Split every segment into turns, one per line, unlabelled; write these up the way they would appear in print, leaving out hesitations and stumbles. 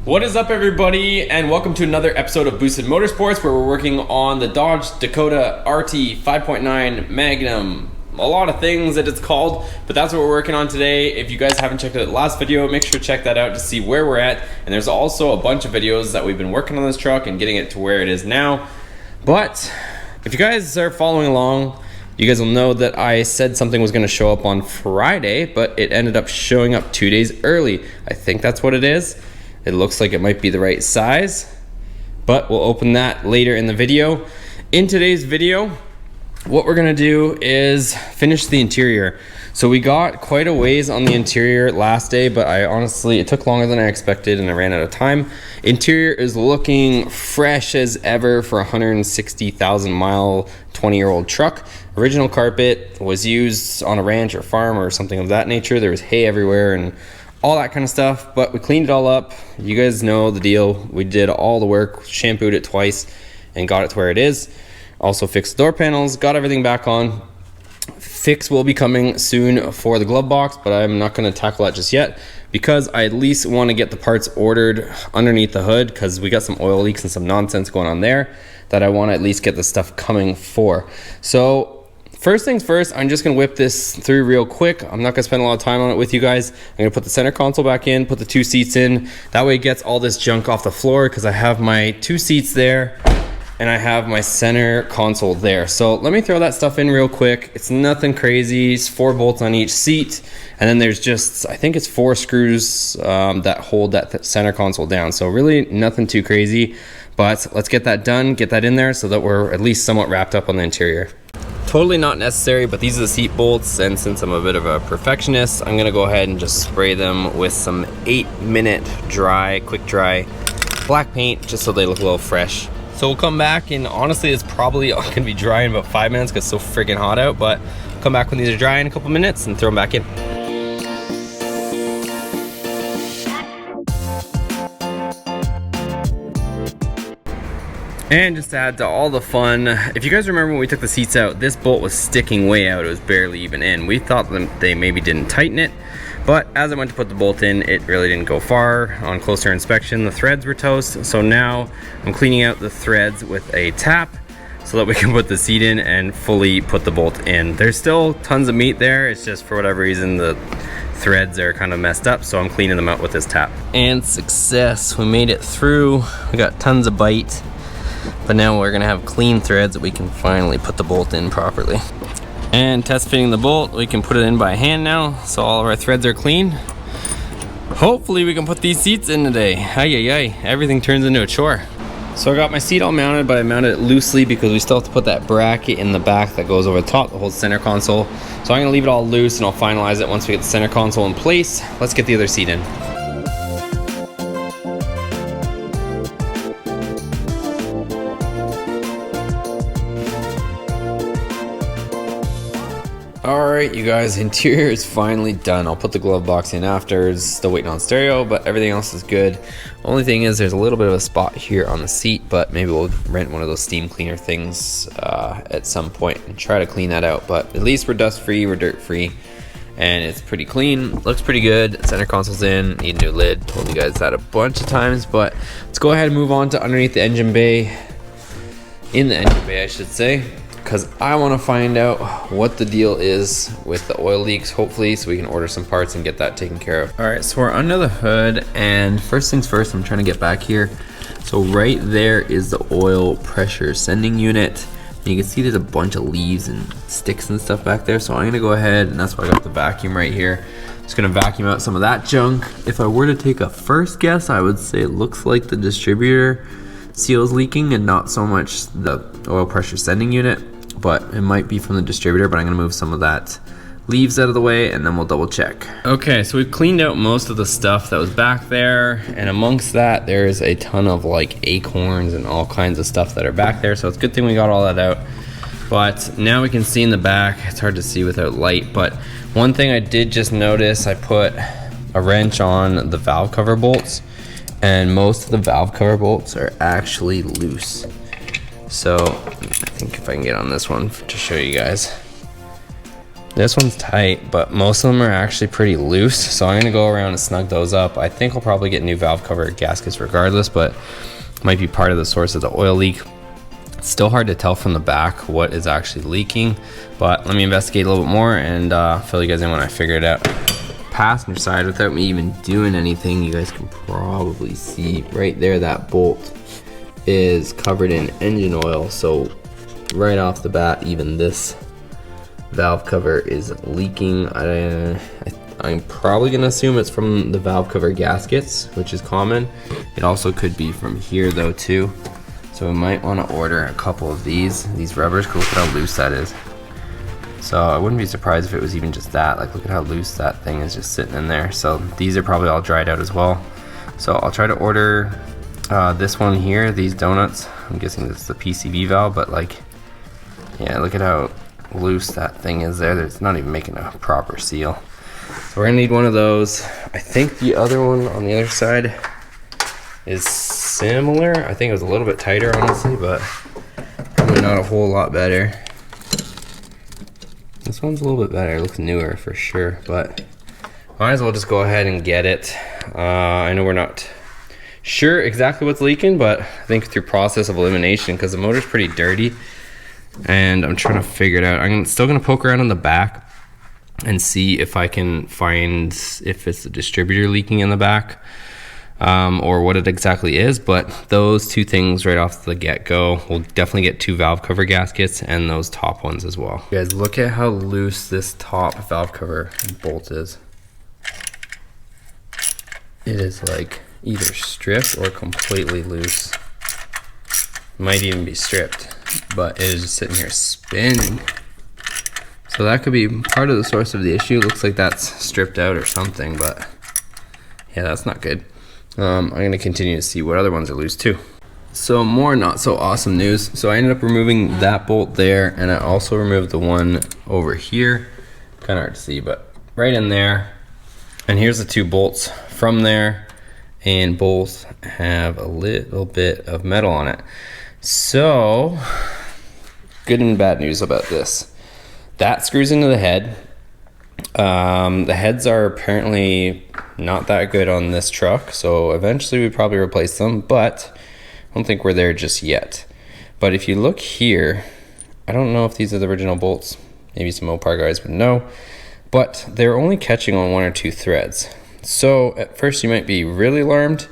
What is up, everybody, and welcome to another episode of Boosted Motorsports, where we're working on the Dodge Dakota RT 5.9 Magnum. A lot of things that it's called, but that's what we're working on today. If you guys haven't checked out the last video, make sure to check that out to see where we're at. And there's also a bunch of videos that we've been working on this truck and getting it to where it is now. But if you guys are following along, you guys will know that I said something was going to show up on Friday, but it ended up showing up 2 days early. I think that's what it is. It looks like it might be the right size, but we'll open that later in the video. In today's video, what we're gonna do is finish the interior. So we got quite a ways on the interior last day, but it took longer than I expected and I ran out of time. Interior is looking fresh as ever for a 160,000 mile, 20-year-old truck. Original carpet was used on a ranch or farm or something of that nature. There was hay everywhere and all that kind of stuff, but we cleaned it all up. You guys know the deal. We did all the work, shampooed it twice and got it to where it is. Also fixed the door panels, got everything back on. Fix will be coming soon for the glove box, but I'm not going to tackle that just yet because I at least want to get the parts ordered underneath the hood, because we got some oil leaks and some nonsense going on there that I want to at least get the stuff coming for. So first things first, I'm just going to whip this through real quick. I'm not going to spend a lot of time on it with you guys. I'm going to put the center console back in, put the 2 seats in. That way it gets all this junk off the floor, because I have my 2 seats there and I have my center console there. So let me throw that stuff in real quick. It's nothing crazy. It's 4 bolts on each seat. And then there's just, I think it's 4 screws that hold that center console down. So really nothing too crazy, but let's get that done, get that in there so that we're at least somewhat wrapped up on the interior. Totally not necessary, but these are the seat bolts, and since I'm a bit of a perfectionist, I'm gonna go ahead and just spray them with some 8-minute dry, quick dry black paint, just so they look a little fresh. So we'll come back, and honestly it's probably gonna be dry in about 5 minutes because it's so freaking hot out, but come back when these are dry in a couple minutes and throw them back in. And just to add to all the fun, if you guys remember when we took the seats out, this bolt was sticking way out. It was barely even in. We thought that they maybe didn't tighten it, but as I went to put the bolt in, it really didn't go far. On closer inspection, the threads were toast. So now I'm cleaning out the threads with a tap so that we can put the seat in and fully put the bolt in. There's still tons of meat there. It's just for whatever reason, the threads are kind of messed up, so I'm cleaning them out with this tap. And success, we made it through. We got tons of bite. But now we're gonna have clean threads that we can finally put the bolt in properly. And test fitting the bolt, we can put it in by hand now, so all of our threads are clean. Hopefully we can put these seats in today. Ay, everything turns into a chore. So I got my seat all mounted, but I mounted it loosely because we still have to put that bracket in the back that goes over the top, the whole center console. So I'm gonna leave it all loose and I'll finalize it once we get the center console in place. Let's get the other seat in. Alright, you guys, interior is finally done. I'll put the glove box in after. It's still waiting on stereo, but everything else is good. Only thing is there's a little bit of a spot here on the seat, but maybe we'll rent one of those steam cleaner things at some point and try to clean that out. But at least we're dust free, we're dirt free, and it's pretty clean. Looks pretty good. Center console's in, need a new lid. Told you guys that a bunch of times, but let's go ahead and move on to underneath the engine bay. In the engine bay, I should say, because I want to find out what the deal is with the oil leaks, hopefully, so we can order some parts and get that taken care of. All right, so we're under the hood, and first things first, I'm trying to get back here. So right there is the oil pressure sending unit. And you can see there's a bunch of leaves and sticks and stuff back there. So I'm gonna go ahead, and that's why I got the vacuum right here. Just gonna vacuum out some of that junk. If I were to take a first guess, I would say it looks like the distributor seal is leaking and not so much the oil pressure sending unit. But it might be from the distributor, but I'm gonna move some of that leaves out of the way and then we'll double check. Okay, so we've cleaned out most of the stuff that was back there, and amongst that there's a ton of like acorns and all kinds of stuff that are back there, so it's a good thing we got all that out. But now we can see in the back. It's hard to see without light, but one thing I did just notice, I put a wrench on the valve cover bolts, and most of the valve cover bolts are actually loose. So I think if I can get on this one to show you guys, This one's tight, but most of them are actually pretty loose. So I'm gonna go around and snug those up. I think I'll probably get new valve cover gaskets regardless, but might be part of the source of the oil leak. It's still hard to tell from the back what is actually leaking, but let me investigate a little bit more and fill you guys in when I figure it out. Passenger side, without me even doing anything, you guys can probably see right there that bolt is covered in engine oil. So right off the bat, even this valve cover is leaking. I'm probably gonna assume it's from the valve cover gaskets, which is common. It also could be from here though too. So we might want to order a couple of these rubbers. Look at how loose that is. So I wouldn't be surprised if it was even just that. Like, look at how loose that thing is just sitting in there. So these are probably all dried out as well. So I'll try to order this one here, these donuts. I'm guessing this is the PCV valve, but like, yeah, look at how loose that thing is there. It's not even making a proper seal. So we're gonna need one of those. I think the other one on the other side is similar. I think it was a little bit tighter, honestly, but probably not a whole lot better. This one's a little bit better. It looks newer for sure, but might as well just go ahead and get it. I know we're not sure exactly what's leaking, but I think through process of elimination, because the motor's pretty dirty and I'm trying to figure it out. I'm still gonna poke around on the back and see if I can find if it's the distributor leaking in the back, or what it exactly is. But those two things right off the get-go, we'll definitely get two valve cover gaskets and those top ones as well. You guys, look at how loose this top valve cover bolt is. It is like either stripped or completely loose. Might even be stripped, but it is just sitting here spinning. So that could be part of the source of the issue. Looks like that's stripped out or something, but yeah, that's not good. I'm gonna continue to see what other ones are loose too. So more not so awesome news. So I ended up removing that bolt there, and I also removed the one over here. Kind of hard to see, but right in there. And here's the two bolts from there, and both have a little bit of metal on it. So good and bad news about this. That screws into the head. The heads are apparently not that good on this truck, so eventually we probably replace them, but I don't think we're there just yet. But if you look here, I don't know if these are the original bolts. Maybe some mopar guys would know, but they're only catching on one or two threads. So at first you might be really alarmed,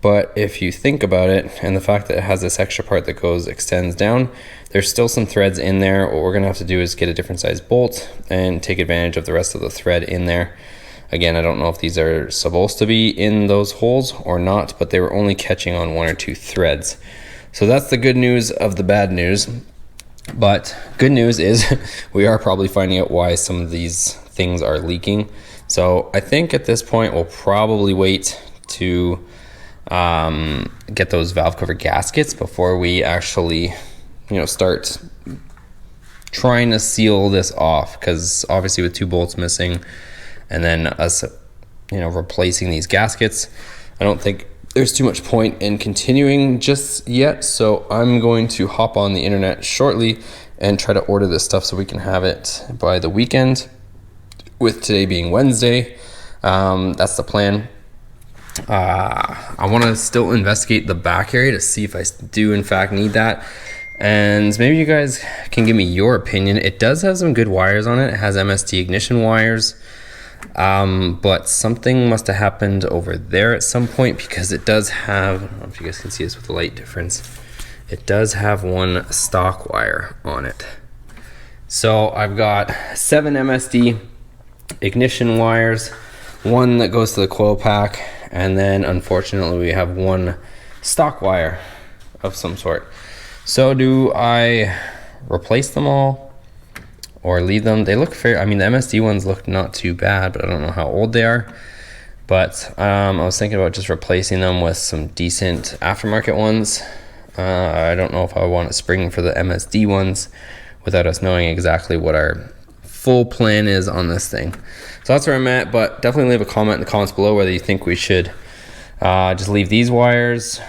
but if you think about it, and the fact that it has this extra part that extends down, there's still some threads in there. What we're gonna have to do is get a different size bolt and take advantage of the rest of the thread in there. Again, I don't know if these are supposed to be in those holes or not, but they were only catching on one or two threads. So that's the good news of the bad news. But good news is we are probably finding out why some of these things are leaking. So I think at this point we'll probably wait to get those valve cover gaskets before we actually, start trying to seal this off, because obviously with two bolts missing and then us replacing these gaskets, I don't think there's too much point in continuing just yet. So I'm going to hop on the internet shortly and try to order this stuff so we can have it by the weekend, with today being Wednesday. That's the plan. I want to still investigate the back area to see if I do in fact need that, and maybe you guys can give me your opinion. It does have some good wires on it. It has MST ignition wires, but something must have happened over there at some point, because it does have, I don't know if you guys can see this with the light difference, it does have one stock wire on it. So I've got 7 MSD ignition wires, one that goes to the coil pack, and then unfortunately we have one stock wire of some sort. So do I replace them all or leave them? They look fair. I mean, the MSD ones look not too bad, but I don't know how old they are. But I was thinking about just replacing them with some decent aftermarket ones. I don't know if I want to spring for the MSD ones without us knowing exactly what our full plan is on this thing. So that's where I'm at, but definitely leave a comment in the comments below whether you think we should just leave these wires.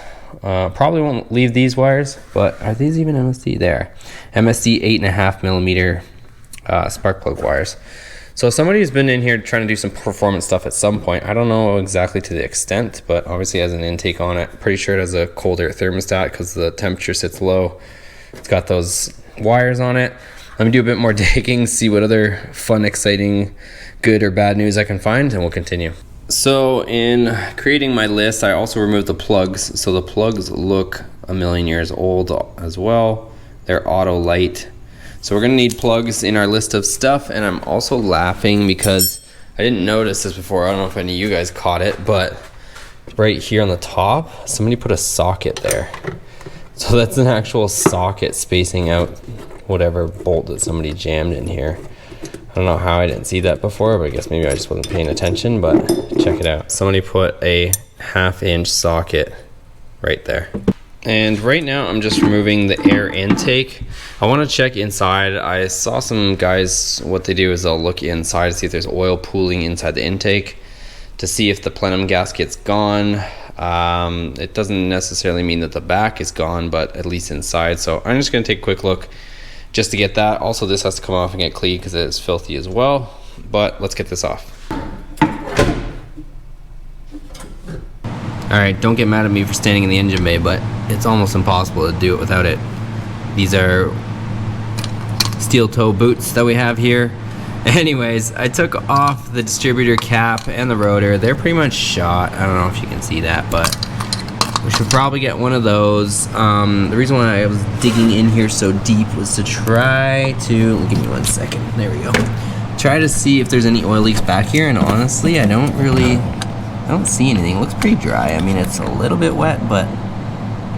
Probably won't leave these wires, but are these even MSD? There, MSD 8.5 millimeter spark plug wires. So somebody's been in here trying to do some performance stuff at some point. I don't know exactly to the extent, but obviously it has an intake on it. Pretty sure it has a cold air thermostat because the temperature sits low. It's got those wires on it. Let me do a bit more digging, see what other fun, exciting, good or bad news I can find, and we'll continue. So in creating my list, I also removed the plugs. So the plugs look a million years old as well. They're auto light. So we're gonna need plugs in our list of stuff, and I'm also laughing because I didn't notice this before. I don't know if any of you guys caught it, but right here on the top, somebody put a socket there. So that's an actual socket spacing out whatever bolt that somebody jammed in here. I don't know how I didn't see that before, but I guess maybe I just wasn't paying attention, but check it out. Somebody put a 1/2 inch socket right there. And right now I'm just removing the air intake. I want to check inside. I saw some guys, what they do is they'll look inside to see if there's oil pooling inside the intake to see if the plenum gasket's gone. It doesn't necessarily mean that the back is gone, but at least inside. So I'm just going to take a quick look just to get that. Also, this has to come off and get cleaned because it is filthy as well. But let's get this off. Alright, don't get mad at me for standing in the engine bay, but it's almost impossible to do it without it. These are steel toe boots that we have here. Anyways, I took off the distributor cap and the rotor. They're pretty much shot. I don't know if you can see that, but we should probably get one of those. The reason why I was digging in here so deep was to try to, give me 1 second, there we go. Try to see if there's any oil leaks back here, and honestly, I don't see anything. It looks pretty dry. I mean, it's a little bit wet, but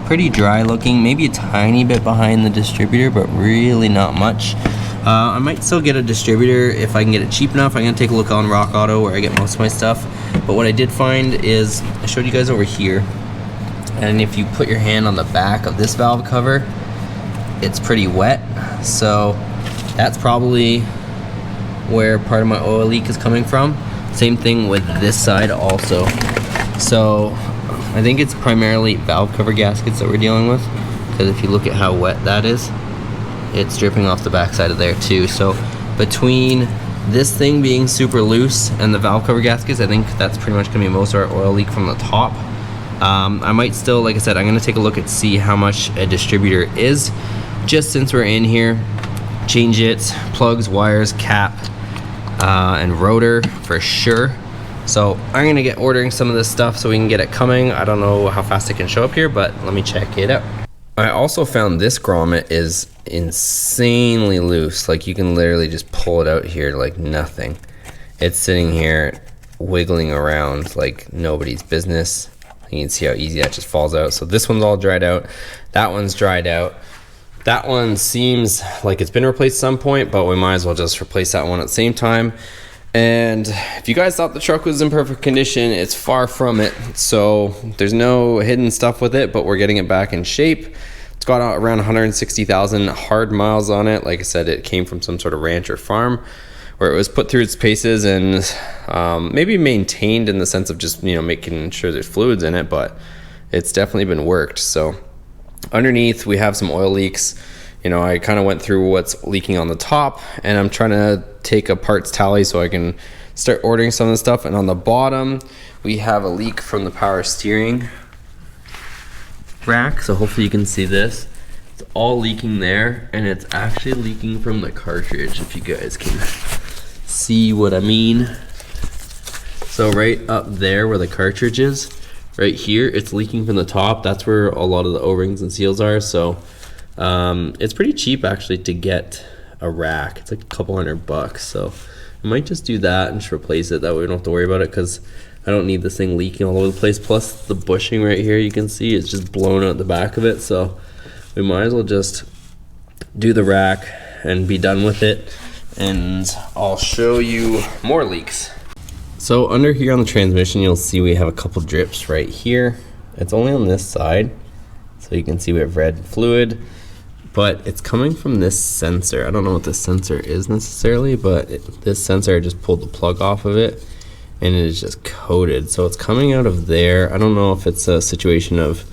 pretty dry looking. Maybe a tiny bit behind the distributor, but really not much. I might still get a distributor if I can get it cheap enough. I'm gonna take a look on Rock Auto where I get most of my stuff. But what I did find is, I showed you guys over here, and if you put your hand on the back of this valve cover, it's pretty wet. So that's probably where part of my oil leak is coming from. Same thing with this side also. So I think it's primarily valve cover gaskets that we're dealing with, because if you look at how wet that is, it's dripping off the back side of there too. So between this thing being super loose and the valve cover gaskets, I think that's pretty much gonna be most of our oil leak from the top. I might still, like I said, I'm gonna take a look and see how much a distributor is, just since we're in here. Change it, plugs, wires, cap, and rotor for sure. So I'm gonna get ordering some of this stuff so we can get it coming. I don't know how fast it can show up here, but let me check it out. I also found this grommet is insanely loose. Like, you can literally just pull it out here like nothing. It's sitting here wiggling around like nobody's business. You can see how easy that just falls out. So this one's all dried out. That one's dried out. That one seems like it's been replaced at some point, but we might as well just replace that one at the same time. And if you guys thought the truck was in perfect condition, it's far from it. So there's no hidden stuff with it, but we're getting it back in shape. It's got around 160,000 hard miles on it. Like I said, it came from some sort of ranch or farm where it was put through its paces and maybe maintained in the sense of just, you know, making sure there's fluids in it, but it's definitely been worked. So underneath we have some oil leaks. You know, I kind of went through what's leaking on the top, and I'm trying to take a parts tally so I can start ordering some of the stuff. And on the bottom we have a leak from the power steering rack, so hopefully you can see this. It's all leaking there, and it's actually leaking from the cartridge, if you guys can see what I mean. So right up there where the cartridge is, right here, it's leaking from the top. That's where a lot of the O-rings and seals are. So it's pretty cheap actually to get a rack. It's like a couple $100. So I might just do that and just replace it. That way we don't have to worry about it, because I don't need this thing leaking all over the place. Plus the bushing right here, you can see it's just blown out the back of it. So we might as well just do the rack and be done with it. And I'll show you more leaks. So under here on the transmission, you'll see we have a couple drips right here. It's only on this side, so you can see we have red fluid, but it's coming from this sensor. I don't know what this sensor is necessarily, but this sensor, I just pulled the plug off of it and it is just coated. So it's coming out of there. I don't know if it's a situation of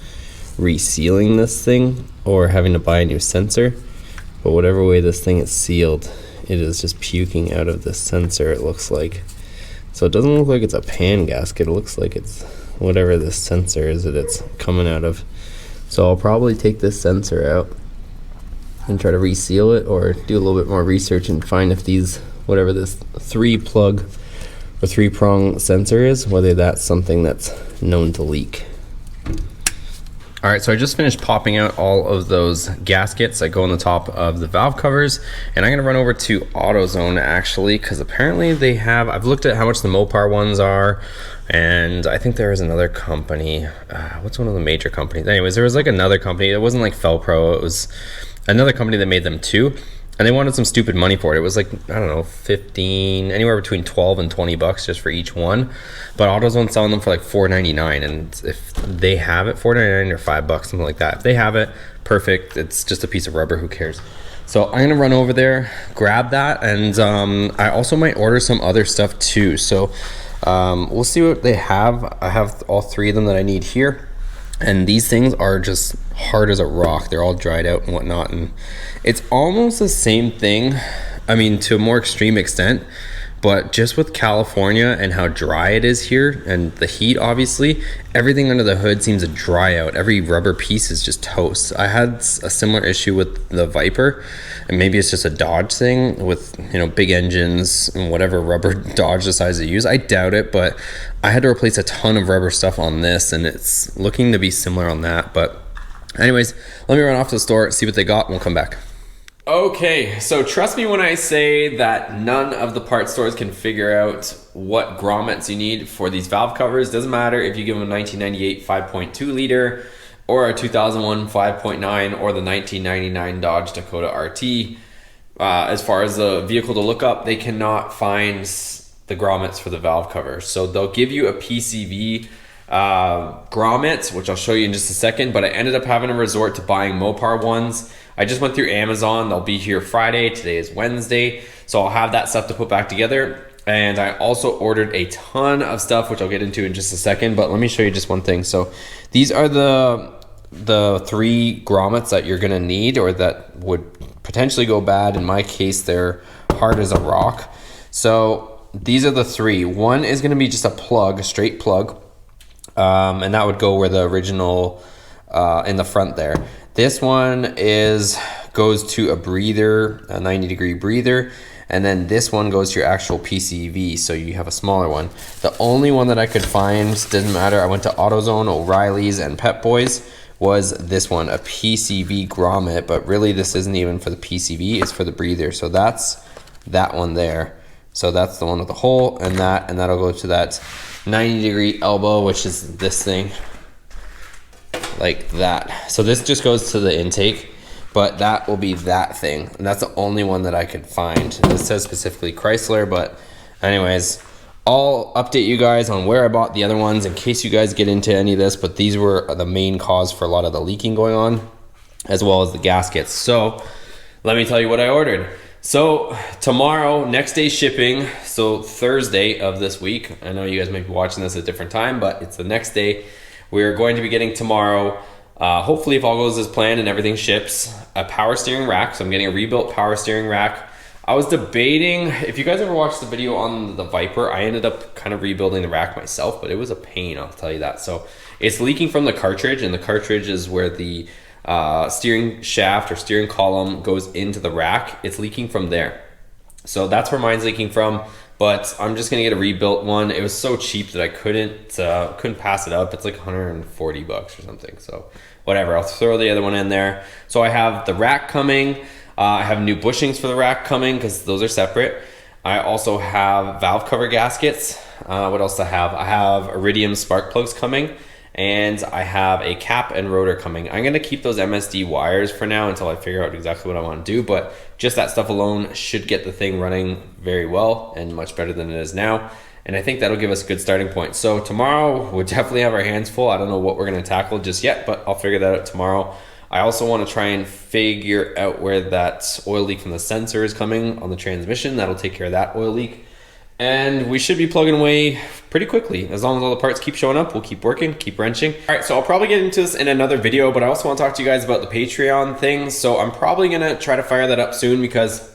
resealing this thing or having to buy a new sensor, but whatever way this thing is sealed,
it is just puking out of this sensor, it looks like. So it doesn't look like it's a pan gasket, it looks like it's whatever this sensor is that it's coming out of. So I'll probably take this sensor out and try to reseal it, or do a little bit more research and find if these, whatever this 3-plug or 3-prong sensor is, whether that's something that's known to leak. All right, so I just finished popping out all of those gaskets that go on the top of the valve covers, and I'm gonna run over to AutoZone actually, because apparently they have, I've looked at how much the Mopar ones are, and I think there was another company, what's one of the major companies? Anyways, there was like another company, it wasn't like Felpro, it was another company that made them too, and they wanted some stupid money for it. It was like, I don't know, 15, anywhere between 12 and 20 bucks just for each one. But AutoZone's selling them for like $4.99, and if they have it, $4.99 or $5, something like that. If they have it, perfect. It's just a piece of rubber, who cares? So I'm gonna run over there, grab that, and I also might order some other stuff too. So we'll see what they have. I have all 3 of them that I need here. And these things are just hard as a rock. They're all dried out and whatnot, and it's almost the same thing, I mean, to a more extreme extent, but just with California and how dry it is here, and the heat obviously, everything under the hood seems to dry out. Every rubber piece is just toast. I had a similar issue with the Viper, and maybe it's just a Dodge thing with, you know, big engines and whatever rubber Dodge decides to use. I doubt it, but I had to replace a ton of rubber stuff on this, and it's looking to be similar on that. But anyways, let me run off to the store, see what they got, and we'll come back.
Okay, so trust me when I say that none of the parts stores can figure out what grommets you need for these valve covers. Doesn't matter if you give them a 1998 5.2 liter or a 2001 5.9 or the 1999 Dodge Dakota RT. As far as the vehicle to look up, they cannot find the grommets for the valve cover. So they'll give you a PCV grommet, which I'll show you in just a second, but I ended up having to resort to buying Mopar ones. I just went through Amazon. They'll be here Friday. Today is Wednesday. So I'll have that stuff to put back together. And I also ordered a ton of stuff, which I'll get into in just a second, but let me show you just one thing. So these are the 3 grommets that you're gonna need, or that would potentially go bad. In my case, they're hard as a rock. So these are the 3. One is gonna be just a plug, a straight plug. And that would go where the original in the front there. This one goes to a breather, a 90-degree breather, and then this one goes to your actual PCV, so you have a smaller one. The only one that I could find, didn't matter, I went to AutoZone, O'Reilly's, and Pep Boys, was this one, a PCV grommet, but really this isn't even for the PCV, it's for the breather. So that's that one there. So that's the one with the hole, and that'll go to that 90-degree elbow, which is this thing, like that. So this just goes to the intake, but that will be that thing, and that's the only one that I could find. This says specifically Chrysler, but anyways, I'll update you guys on where I bought the other ones in case you guys get into any of this, but these were the main cause for a lot of the leaking going on, as well as the gaskets. So let me tell you what I ordered. So tomorrow, next day shipping, so Thursday of this week, I know you guys might be watching this at a different time, but it's the next day. We're going to be getting tomorrow, hopefully if all goes as planned and everything ships, a power steering rack. So I'm getting a rebuilt power steering rack. I was debating, if you guys ever watched the video on the Viper, I ended up kind of rebuilding the rack myself, but it was a pain, I'll tell you that. So it's leaking from the cartridge, and the cartridge is where the steering shaft or steering column goes into the rack. It's leaking from there. So that's where mine's leaking from, but I'm just gonna get a rebuilt one. It was so cheap that I couldn't pass it up. It's like 140 bucks or something. So whatever, I'll throw the other one in there. So I have the rack coming. I have new bushings for the rack coming because those are separate. I also have valve cover gaskets. What else do I have? I have iridium spark plugs coming, and I have a cap and rotor coming. I'm gonna keep those MSD wires for now until I figure out exactly what I wanna do, but just that stuff alone should get the thing running very well and much better than it is now. And I think that'll give us a good starting point. So tomorrow, we'll definitely have our hands full. I don't know what we're gonna tackle just yet, but I'll figure that out tomorrow. I also wanna try and figure out where that oil leak from the sensor is coming on the transmission. That'll take care of that oil leak. And we should be plugging away pretty quickly. As long as all the parts keep showing up, we'll keep working, keep wrenching. All right, so I'll probably get into this in another video, but I also want to talk to you guys about the Patreon thing. So I'm probably gonna try to fire that up soon because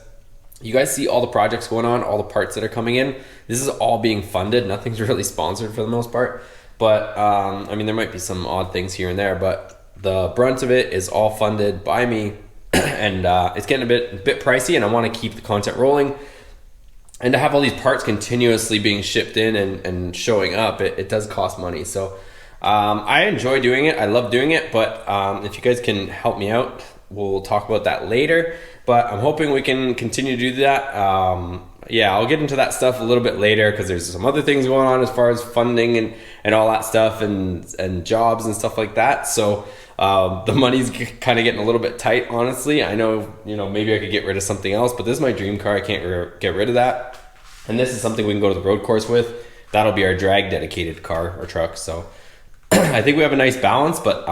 You guys see all the projects going on, all the parts that are coming in. This is all being funded. Nothing's really sponsored for the most part. But, I mean, there might be some odd things here and there, but the brunt of it is all funded by me. And it's getting a bit pricey, and I want to keep the content rolling. And to have all these parts continuously being shipped in and showing up, it does cost money. So I enjoy doing it. I love doing it. But if you guys can help me out, we'll talk about that later. But I'm hoping we can continue to do that. Yeah, I'll get into that stuff a little bit later because there's some other things going on as far as funding and all that stuff and jobs and stuff like that. So the money's kind of getting a little bit tight, honestly. I know, maybe I could get rid of something else, but this is my dream car. I can't get rid of that. And this is something we can go to the road course with. That'll be our drag dedicated car or truck. So I think we have a nice balance, but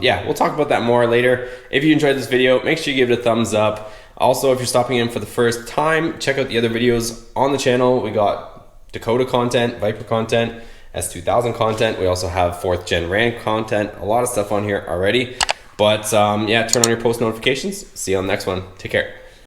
yeah, we'll talk about that more later. If you enjoyed this video, make sure you give it a thumbs up. Also, if you're stopping in for the first time, check out the other videos on the channel. We got Dakota content, Viper content, S2000 content. We also have 4th gen Ram content. A lot of stuff on here already. But yeah, turn on your post notifications. See you on the next one. Take care.